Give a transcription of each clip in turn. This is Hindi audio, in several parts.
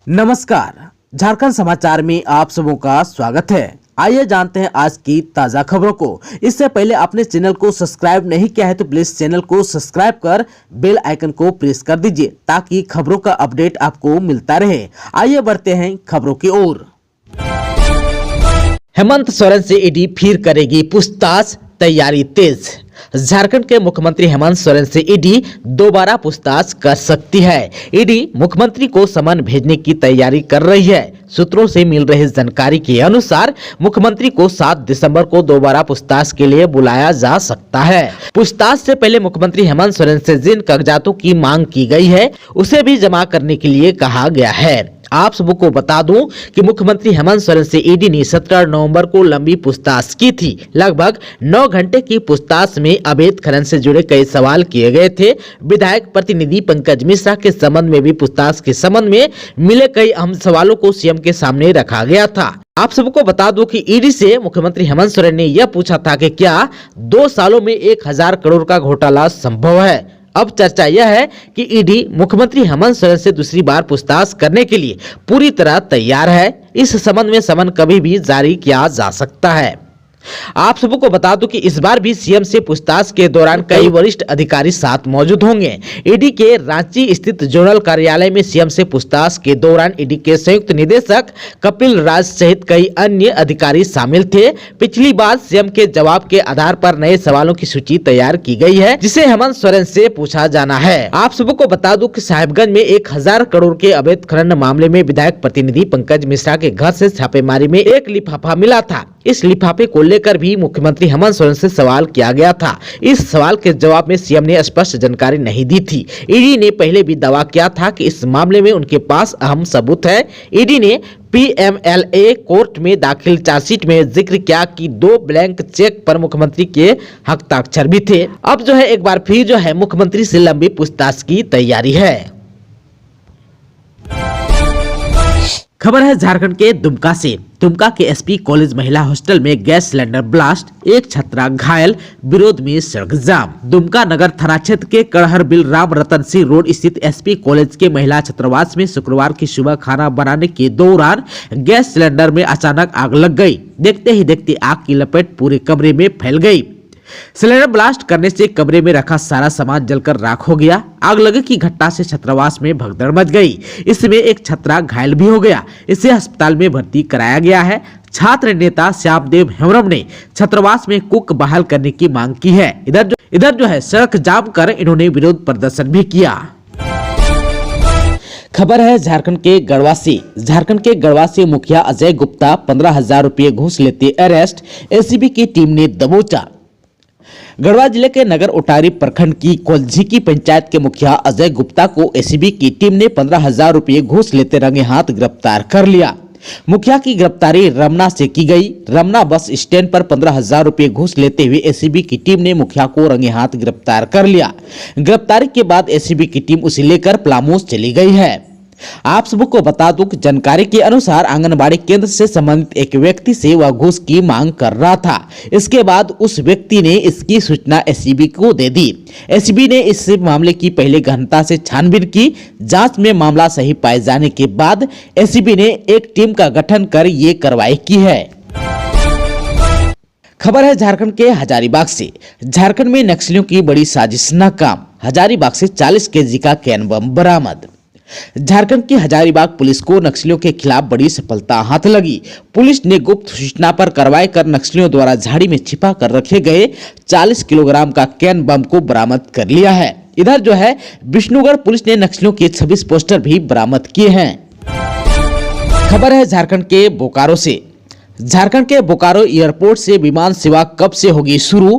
नमस्कार, झारखंड समाचार में आप सबों का स्वागत है। आइए जानते हैं आज की ताजा खबरों को। इससे पहले आपने चैनल को सब्सक्राइब नहीं किया है तो प्लीज चैनल को सब्सक्राइब कर बेल आइकन को प्रेस कर दीजिए ताकि खबरों का अपडेट आपको मिलता रहे। आइए बढ़ते हैं खबरों की ओर। हेमंत सोरेन से ईडी फिर करेगी पूछताछ, तैयारी तेज। झारखंड के मुख्यमंत्री हेमंत सोरेन से ईडी दोबारा पूछताछ कर सकती है। ईडी मुख्यमंत्री को समन भेजने की तैयारी कर रही है। सूत्रों से मिल रही जानकारी के अनुसार मुख्यमंत्री को 7 दिसंबर को दोबारा पूछताछ के लिए बुलाया जा सकता है। पूछताछ से पहले मुख्यमंत्री हेमंत सोरेन से जिन कागजातों की मांग की गई है उसे भी जमा करने के लिए कहा गया है। आप सबको बता दूं कि मुख्यमंत्री हेमंत सोरेन से ईडी ने 17 नवंबर को लंबी पूछताछ की थी। लगभग 9 घंटे की पूछताछ में अवैध खनन से जुड़े कई सवाल किए गए थे। विधायक प्रतिनिधि पंकज मिश्रा के संबंध में भी पूछताछ के संबंध में मिले कई अहम सवालों को सीएम के सामने रखा गया था। आप सबको बता दूं कि ईडी से मुख्यमंत्री हेमंत सोरेन ने यह पूछा था कि क्या 2 सालों में 1000 करोड़ का घोटाला संभव है। अब चर्चा यह है कि ईडी मुख्यमंत्री हेमंत सोरेन से दूसरी बार पूछताछ करने के लिए पूरी तरह तैयार है। इस संबंध में समन कभी भी जारी किया जा सकता है। आप सबको बता दूं कि इस बार भी सीएम से पूछताछ के दौरान कई वरिष्ठ अधिकारी साथ मौजूद होंगे। ईडी के रांची स्थित जोनल कार्यालय में सीएम से पूछताछ के दौरान ईडी के संयुक्त निदेशक कपिल राज सहित कई अन्य अधिकारी शामिल थे। पिछली बार सीएम के जवाब के आधार पर नए सवालों की सूची तैयार की गई है जिसे हेमंत सोरेन से पूछा जाना है। आप सबको बता दूं कि साहिबगंज में 1000 करोड़ के अवैध खनन मामले में विधायक प्रतिनिधि पंकज मिश्रा के घर से छापेमारी में एक लिफाफा मिला था। इस लिफाफे को लेकर भी मुख्यमंत्री हेमंत सोरेन से सवाल किया गया था। इस सवाल के जवाब में सीएम ने स्पष्ट जानकारी नहीं दी थी। ईडी ने पहले भी दावा किया था कि इस मामले में उनके पास अहम सबूत है। ईडी ने पीएमएलए कोर्ट में दाखिल चार्जशीट में जिक्र किया कि 2 ब्लैंक चेक पर मुख्यमंत्री के हस्ताक्षर भी थे। अब जो है एक बार फिर जो है मुख्यमंत्री से लंबी पूछताछ की तैयारी है। खबर है झारखंड के दुमका से। दुमका के एसपी कॉलेज महिला हॉस्टल में गैस सिलेंडर ब्लास्ट, एक छात्रा घायल, विरोध में सड़क जाम। दुमका नगर थाना क्षेत्र के कड़हर बिल राम रतन सिंह रोड स्थित एसपी कॉलेज के महिला छात्रावास में शुक्रवार की सुबह खाना बनाने के दौरान गैस सिलेंडर में अचानक आग लग गई। देखते ही देखते आग की लपेट पूरे कमरे में फैल गई। सिलेंडर ब्लास्ट करने से कमरे में रखा सारा सामान जलकर राख हो गया। आग लगे की घटना से छात्रावास में भगदड़ मच गई। इसमें एक छात्रा घायल भी हो गया। इसे अस्पताल में भर्ती कराया गया है। छात्र नेता श्यामदेव हेम्ब्रम ने छात्रावास में कुक बहाल करने की मांग की है। इधर जो है सड़क जाम कर इन्होंने विरोध प्रदर्शन भी किया। खबर है झारखंड के गढ़वा से। झारखंड के गढ़वा से मुखिया अजय गुप्ता 15,000 रुपये घूस लेते अरेस्ट, एसीबी की टीम ने दबोचा। गढ़वा जिले के नगर उटारी प्रखंड की कोलझी की पंचायत के मुखिया अजय गुप्ता को एसीबी की टीम ने 15,000 रुपये घूस लेते रंगे हाथ गिरफ्तार कर लिया। मुखिया की गिरफ्तारी रमना से की गई। रमना बस स्टैंड पर 15,000 रुपये घूस लेते हुए एसीबी की टीम ने मुखिया को रंगे हाथ गिरफ्तार कर लिया। गिरफ्तारी के बाद एसीबी की टीम उसे लेकर पलामू चली गई है। आप सबको बता दूं कि जानकारी के अनुसार आंगनबाड़ी केंद्र से संबंधित एक व्यक्ति से वह घूस की मांग कर रहा था। इसके बाद उस व्यक्ति ने इसकी सूचना एसीबी को दे दी। एसीबी ने इस मामले की पहले गहनता से छानबीन की। जांच में मामला सही पाए जाने के बाद एसीबी ने एक टीम का गठन कर ये कार्रवाई की है। खबर है झारखंड के हजारीबाग से। झारखंड में नक्सलियों की बड़ी साजिश नाकाम। हजारीबाग से 40 केजी का कैन बम बरामद। झारखंड की हजारीबाग पुलिस को नक्सलियों के खिलाफ बड़ी सफलता हाथ लगी। पुलिस ने गुप्त सूचना पर कार्रवाई कर नक्सलियों द्वारा झाड़ी में छिपा कर रखे गए 40 किलोग्राम का कैन बम को बरामद कर लिया है। इधर जो है विष्णुगढ़ पुलिस ने नक्सलियों के 26 पोस्टर भी बरामद किए हैं। खबर है झारखंड के बोकारो से। झारखंड के बोकारो एयरपोर्ट से विमान सेवा कब से होगी शुरू,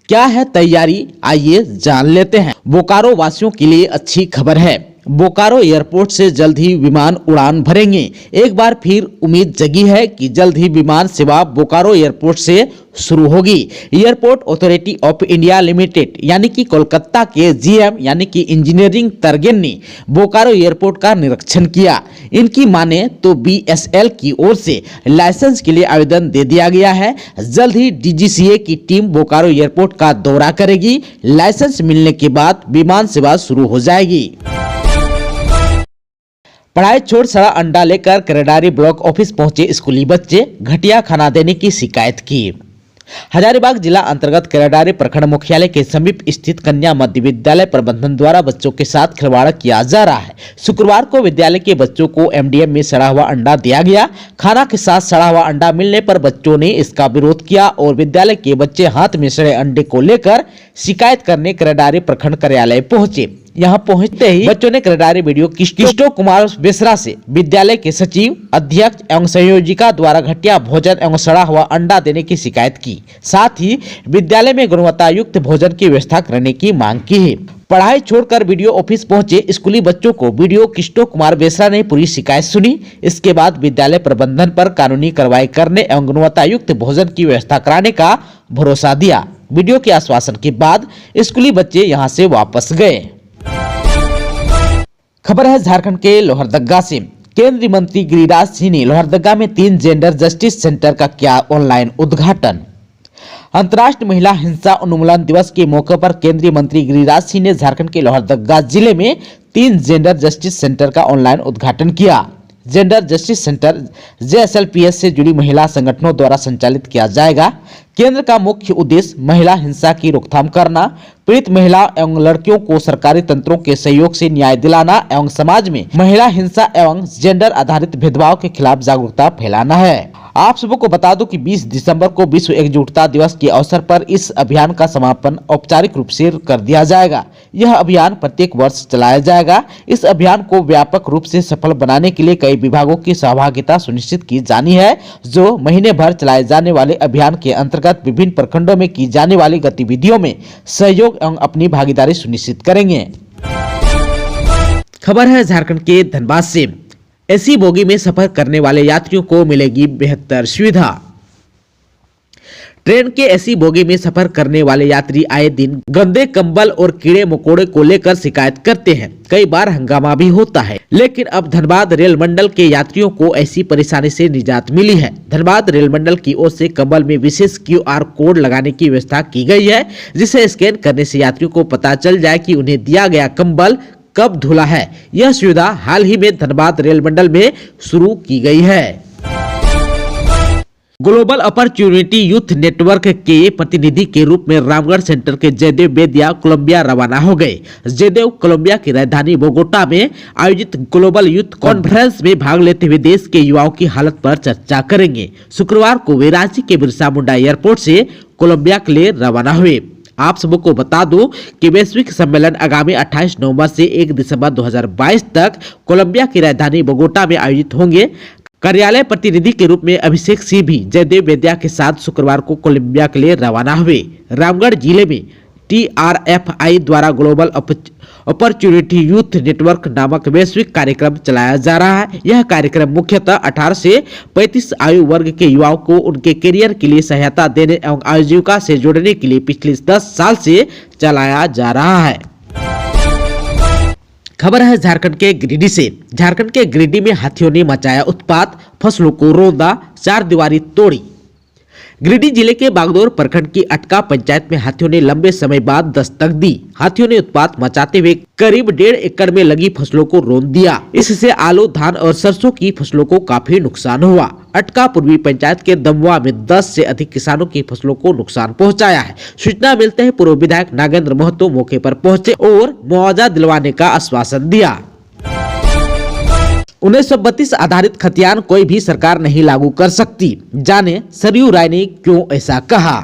क्या है तैयारी, आइए जान लेते हैं। बोकारो वासियों के लिए अच्छी खबर है। बोकारो एयरपोर्ट से जल्द ही विमान उड़ान भरेंगे। एक बार फिर उम्मीद जगी है कि जल्द ही विमान सेवा बोकारो एयरपोर्ट से शुरू होगी। Airport authority of India limited यानी कि कोलकाता के जीएम यानी कि इंजीनियरिंग तरगेन ने बोकारो एयरपोर्ट का निरीक्षण किया। इनकी माने तो बीएसएल की ओर से लाइसेंस के लिए आवेदन दे दिया गया है। जल्द ही डीजीसीए की टीम बोकारो एयरपोर्ट का दौरा करेगी। लाइसेंस मिलने के बाद विमान सेवा शुरू हो जाएगी। पढ़ाई छोड़ सड़ा अंडा लेकर करेडारी ब्लॉक ऑफिस पहुंचे स्कूली बच्चे, घटिया खाना देने की शिकायत की। हजारीबाग जिला अंतर्गत करेडारी प्रखंड मुख्यालय के समीप स्थित कन्या मध्य विद्यालय प्रबंधन द्वारा बच्चों के साथ खिलवाड़ किया जा रहा है। शुक्रवार को विद्यालय के बच्चों को एमडीएम में सड़ा हुआ अंडा दिया गया। खाना के साथ सड़ा हुआ अंडा मिलने पर बच्चों ने इसका विरोध किया और विद्यालय के बच्चे हाथ में सड़े अंडे को लेकर शिकायत करने करेडारी प्रखंड कार्यालय पहुंचे। यहां पहुंचते ही बच्चों ने करेडारी वीडियो किशोर कुमार बेसरा से विद्यालय के सचिव, अध्यक्ष एवं संयोजिका द्वारा घटिया भोजन एवं सड़ा हुआ अंडा देने की शिकायत की। साथ ही विद्यालय में गुणवत्ता युक्त भोजन की व्यवस्था करने की मांग की है। पढ़ाई छोड़कर वीडियो ऑफिस पहुंचे स्कूली बच्चों को वीडियो किशोर कुमार बेसरा ने पूरी शिकायत सुनी। इसके बाद विद्यालय प्रबंधन पर कानूनी कार्रवाई करने एवं गुणवत्ता युक्त भोजन की व्यवस्था कराने का भरोसा दिया। वीडियो के आश्वासन के बाद स्कूली बच्चे यहां से वापस गए। खबर है झारखंड के लोहरदगा से। केंद्रीय मंत्री गिरिराज सिंह ने लोहरदगा में 3 जेंडर जस्टिस सेंटर का किया ऑनलाइन उद्घाटन। अंतर्राष्ट्रीय महिला हिंसा उन्मूलन दिवस के मौके पर केंद्रीय मंत्री गिरिराज सिंह ने झारखंड के लोहरदगा जिले में 3 जेंडर जस्टिस सेंटर का ऑनलाइन उद्घाटन किया। जेंडर जस्टिस सेंटर JSLPS से जुड़ी महिला संगठनों द्वारा संचालित किया जाएगा। केंद्र का मुख्य उद्देश्य महिला हिंसा की रोकथाम करना, पीड़ित महिला एवं लड़कियों को सरकारी तंत्रों के सहयोग से न्याय दिलाना एवं समाज में महिला हिंसा एवं जेंडर आधारित भेदभाव के खिलाफ जागरूकता फैलाना है। आप सबको बता दूं कि 20 दिसंबर को विश्व एकजुटता दिवस के अवसर पर इस अभियान का समापन औपचारिक रूप से कर दिया जाएगा। यह अभियान प्रत्येक वर्ष चलाया जाएगा। इस अभियान को व्यापक रूप से सफल बनाने के लिए कई विभागों की सहभागिता सुनिश्चित की जानी है, जो महीने भर चलाए जाने वाले अभियान के अंतर्गत विभिन्न प्रखंडों में की जाने वाली गतिविधियों में सहयोग एवं अपनी भागीदारी सुनिश्चित करेंगे। खबर है झारखंड के धनबाद से। एसी बोगी में सफर करने वाले यात्रियों को मिलेगी बेहतर सुविधा। ट्रेन के एसी बोगी में सफर करने वाले यात्री आए दिन गंदे कंबल और कीड़े मकोड़े को लेकर शिकायत करते हैं। कई बार हंगामा भी होता है, लेकिन अब धनबाद रेल मंडल के यात्रियों को ऐसी परेशानी से निजात मिली है। धनबाद रेल मंडल की ओर से कंबल में विशेष QR कोड लगाने की व्यवस्था की गई है, जिसे स्कैन करने से यात्रियों को पता चल जाए कि उन्हें दिया गया कंबल कब धुला है। यह सुविधा हाल ही में धनबाद रेल मंडल में शुरू की गई है। ग्लोबल अपॉर्चुनिटी यूथ नेटवर्क के प्रतिनिधि के रूप में रामगढ़ सेंटर के जयदेव बेदिया कोलंबिया रवाना हो गए। जयदेव कोलंबिया की राजधानी बोगोटा में आयोजित ग्लोबल यूथ कॉन्फ्रेंस में भाग लेते हुए देश के युवाओं की हालत पर चर्चा करेंगे। शुक्रवार को वे रांची के बिरसा मुंडा एयरपोर्ट से कोलंबिया के लिए रवाना हुए। आप सबको बता दूं कि वैश्विक सम्मेलन आगामी 28 नवंबर से 1 दिसंबर 2022 तक कोलंबिया की राजधानी बोगोटा में आयोजित होंगे। कार्यालय प्रतिनिधि के रूप में अभिषेक सिंह भी जयदेव बेदिया के साथ शुक्रवार को कोलंबिया के लिए रवाना हुए। रामगढ़ जिले में TRFI द्वारा ग्लोबल अपॉर्चुनिटी यूथ नेटवर्क नामक वैश्विक कार्यक्रम चलाया जा रहा है। यह कार्यक्रम मुख्यतः 18 से 35 आयु वर्ग के युवाओं को उनके करियर के लिए सहायता देने एवं आजीविका से जोड़ने के लिए पिछले 10 साल से चलाया जा रहा है। खबर है झारखंड के गिरिडीह से। झारखंड के गिरिडीह में हाथियों ने मचाया उत्पात, फसलों को रौंदा, 4 दीवारी तोड़ी। गिरिडीह जिले के बागदौर प्रखंड की अटका पंचायत में हाथियों ने लंबे समय बाद दस्तक दी। हाथियों ने उत्पात मचाते हुए करीब 1.5 एकड़ में लगी फसलों को रौंद दिया। इससे आलू, धान और सरसों की फसलों को काफी नुकसान हुआ। अटका पूर्वी पंचायत के दमवा में 10 से अधिक किसानों की फसलों को नुकसान पहुंचाया है। सूचना मिलते ही पूर्व विधायक नागेंद्र महतो मौके पर पहुंचे और मुआवजा दिलवाने का आश्वासन दिया। 1932 आधारित खतियान कोई भी सरकार नहीं लागू कर सकती, जाने सरयू राय ने क्यों ऐसा कहा।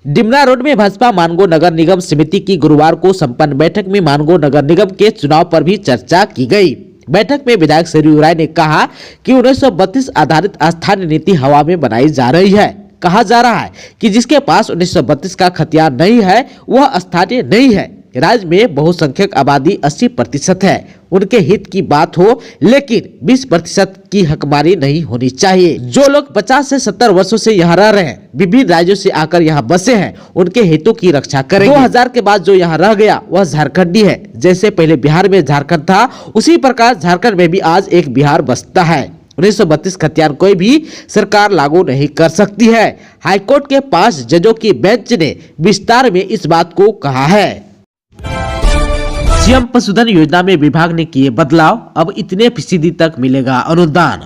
डिमना रोड में भाजपा मानगो नगर निगम समिति की गुरुवार को संपन्न बैठक में मानगो नगर निगम के चुनाव पर भी चर्चा की गई। बैठक में विधायक सरयू राय ने कहा कि 1932 आधारित स्थानीय नीति हवा में बनाई जा रही है। कहा जा रहा है कि जिसके पास 1932 का खतियान नहीं है वह स्थानीय नहीं है। राज्य में बहुसंख्यक आबादी 80% है, उनके हित की बात हो, लेकिन 20% की हकमारी नहीं होनी चाहिए। जो लोग 50 से 70 वर्षों से यहाँ रह रहे हैं, विभिन्न राज्यों से आकर यहाँ बसे हैं, उनके हितों की रक्षा करेंगे। 2000 के बाद जो यहाँ रह गया वह झारखंडी है। जैसे पहले बिहार में झारखंड था, उसी प्रकार झारखंड में भी आज एक बिहार बसता है। 1932 खतियान कोई भी सरकार लागू नहीं कर सकती है। हाईकोर्ट के 5 जजों की बेंच ने विस्तार में इस बात को कहा है। सीएम पशुधन योजना में विभाग ने किए बदलाव, अब इतने फीसदी तक मिलेगा अनुदान।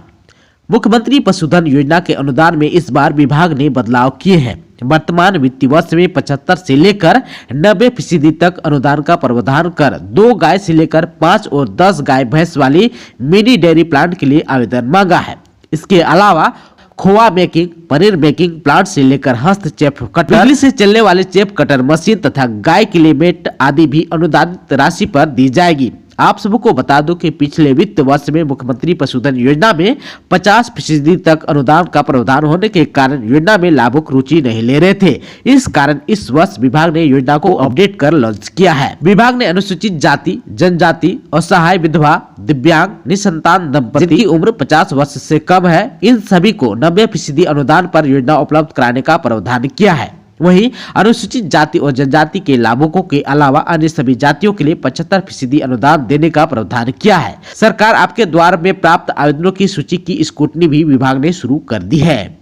मुख्यमंत्री पशुधन योजना के अनुदान में इस बार विभाग ने बदलाव किए हैं। वर्तमान वित्तीय वर्ष में 75 से लेकर 90% तक अनुदान का प्रावधान कर 2 गाय से लेकर 5 और 10 गाय भैंस वाली मिनी डेयरी प्लांट के लिए आवेदन मांगा है। इसके अलावा खोआ मेकिंग, पनीर मेकिंग प्लांट से लेकर हस्तक्षेप कटर, बिजली से चलने वाले चेप कटर मशीन तथा गाय के लिए मेट आदि भी अनुदानित राशि पर दी जाएगी। आप सबको बता दूं कि पिछले वित्त वर्ष में मुख्यमंत्री पशुधन योजना में 50% तक अनुदान का प्रावधान होने के कारण योजना में लाभुक रुचि नहीं ले रहे थे। इस कारण इस वर्ष विभाग ने योजना को अपडेट कर लॉन्च किया है। विभाग ने अनुसूचित जाति, जनजाति, असहाय, विधवा, दिव्यांग, निसंतान दंपति जिनकी उम्र 50 वर्ष से कम है, इन सभी को 90% अनुदान पर योजना उपलब्ध कराने का प्रावधान किया है। वहीं अनुसूचित जाति और जनजाति के लाभुकों के अलावा अन्य सभी जातियों के लिए 75% अनुदान देने का प्रावधान किया है। सरकार आपके द्वार में प्राप्त आवेदनों की सूची की स्क्रूटनी भी विभाग ने शुरू कर दी है।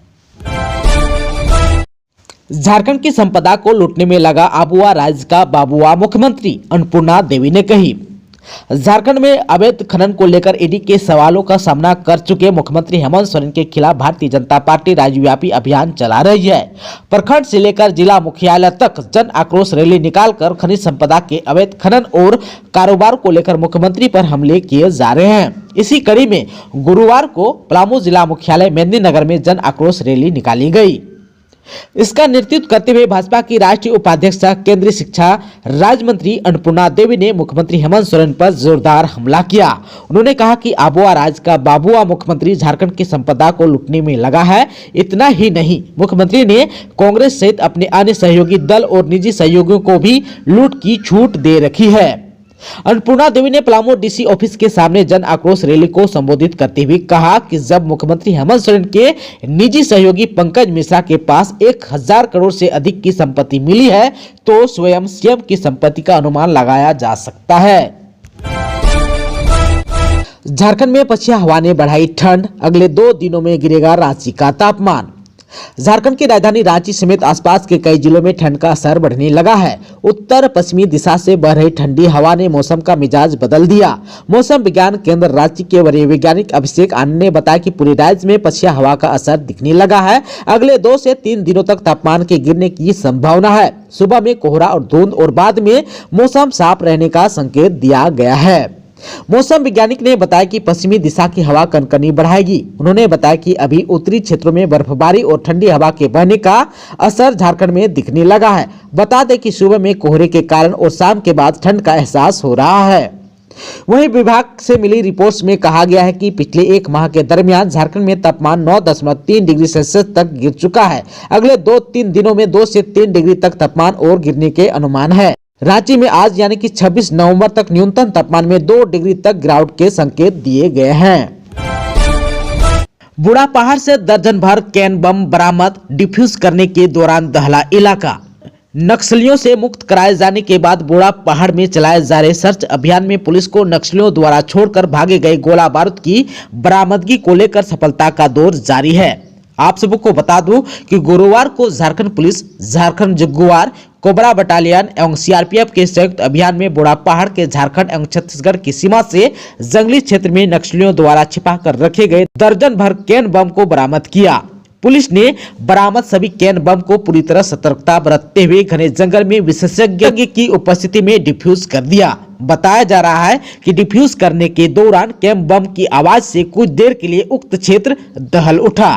झारखंड की संपदा को लूटने में लगा आबुआ राज्य का बाबुआ, मुख्यमंत्री अन्नपूर्णा देवी ने कही। झारखंड में अवैध खनन को लेकर ईडी के सवालों का सामना कर चुके मुख्यमंत्री हेमंत सोरेन के खिलाफ भारतीय जनता पार्टी राज्यव्यापी अभियान चला रही है। प्रखंड से लेकर जिला मुख्यालय तक जन आक्रोश रैली निकालकर खनिज संपदा के अवैध खनन और कारोबार को लेकर मुख्यमंत्री पर हमले किए जा रहे हैं। इसी कड़ी में गुरुवार को पलामू जिला मुख्यालय मेदिनीनगर में जन आक्रोश रैली निकाली गई। इसका नेतृत्व करते हुए भाजपा की राष्ट्रीय उपाध्यक्ष केंद्रीय शिक्षा राज्य मंत्री अन्नपूर्णा देवी ने मुख्यमंत्री हेमंत सोरेन पर जोरदार हमला किया। उन्होंने कहा कि आबुआ राज्य का बाबुआ मुख्यमंत्री झारखंड की संपदा को लूटने में लगा है। इतना ही नहीं, मुख्यमंत्री ने कांग्रेस सहित अपने अन्य सहयोगी दल और निजी सहयोगियों को भी लूट की छूट दे रखी है। अन्नपूर्णा देवी ने पलामू डीसी ऑफिस के सामने जन आक्रोश रैली को संबोधित करते हुए कहा कि जब मुख्यमंत्री हेमंत सोरेन के निजी सहयोगी पंकज मिश्रा के पास 1000 करोड़ से अधिक की संपत्ति मिली है तो स्वयं सीएम की संपत्ति का अनुमान लगाया जा सकता है। झारखंड में पछुआ हवा ने बढ़ाई ठंड, अगले 2 दिनों में गिरेगा रांची का तापमान। झारखंड की राजधानी रांची समेत आसपास के कई जिलों में ठंड का असर बढ़ने लगा है। उत्तर पश्चिमी दिशा से बह रही ठंडी हवा ने मौसम का मिजाज बदल दिया। मौसम विज्ञान केंद्र रांची के वरीय वैज्ञानिक अभिषेक आनंद ने बताया कि पूरे राज्य में पछुआ हवा का असर दिखने लगा है। अगले 2 से 3 दिनों तक तापमान के गिरने की संभावना है। सुबह में कोहरा और धुंध और बाद में मौसम साफ रहने का संकेत दिया गया है। मौसम वैज्ञानिक ने बताया कि पश्चिमी दिशा की हवा कनकनी बढ़ाएगी। उन्होंने बताया कि अभी उत्तरी क्षेत्रों में बर्फबारी और ठंडी हवा के बहने का असर झारखंड में दिखने लगा है। बता दें कि सुबह में कोहरे के कारण और शाम के बाद ठंड का एहसास हो रहा है। वहीं विभाग से मिली रिपोर्ट्स में कहा गया है कि पिछले 1 माह के दरमियान झारखंड में तापमान 9.3 डिग्री सेल्सियस तक गिर चुका है। अगले 2-3 दिनों में 2 से 3 डिग्री तक तापमान और गिरने के अनुमान है। रांची में आज यानी कि 26 नवंबर तक न्यूनतम तापमान में 2 डिग्री तक गिरावट के संकेत दिए गए हैं। बूढ़ापहाड़ से दर्जन भर कैन बम बरामद, डिफ्यूज करने के दौरान दहला इलाका। नक्सलियों से मुक्त कराए जाने के बाद बूढ़ापहाड़ में चलाए जा रहे सर्च अभियान में पुलिस को नक्सलियों द्वारा छोड़कर भागे गए गोला बारूद की बरामदगी को लेकर सफलता का दौर जारी है। आप सबको बता दूं कि गुरुवार को Jharkhand police, Jharkhand Jaguar, cobra battalion एवं सीआरपीएफ के संयुक्त अभियान में बूढ़ापहाड़ के झारखंड एवं छत्तीसगढ़ की सीमा से जंगली क्षेत्र में नक्सलियों द्वारा छिपा कर रखे गए दर्जन भर कैन बम को बरामद किया। पुलिस ने बरामद सभी कैन बम को पूरी तरह सतर्कता बरतते हुए घने जंगल में विशेषज्ञ की उपस्थिति में डिफ्यूज कर दिया। बताया जा रहा है कि डिफ्यूज करने के दौरान कैन बम की आवाज से कुछ देर के लिए उक्त क्षेत्र दहल उठा।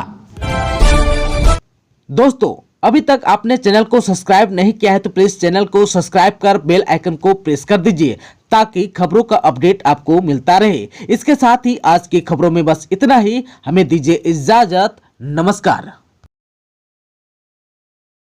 दोस्तों, अभी तक आपने चैनल को सब्सक्राइब नहीं किया है तो प्लीज चैनल को सब्सक्राइब कर बेल आइकन को प्रेस कर दीजिए ताकि खबरों का अपडेट आपको मिलता रहे। इसके साथ ही आज की खबरों में बस इतना ही। हमें दीजिए इजाजत। नमस्कार।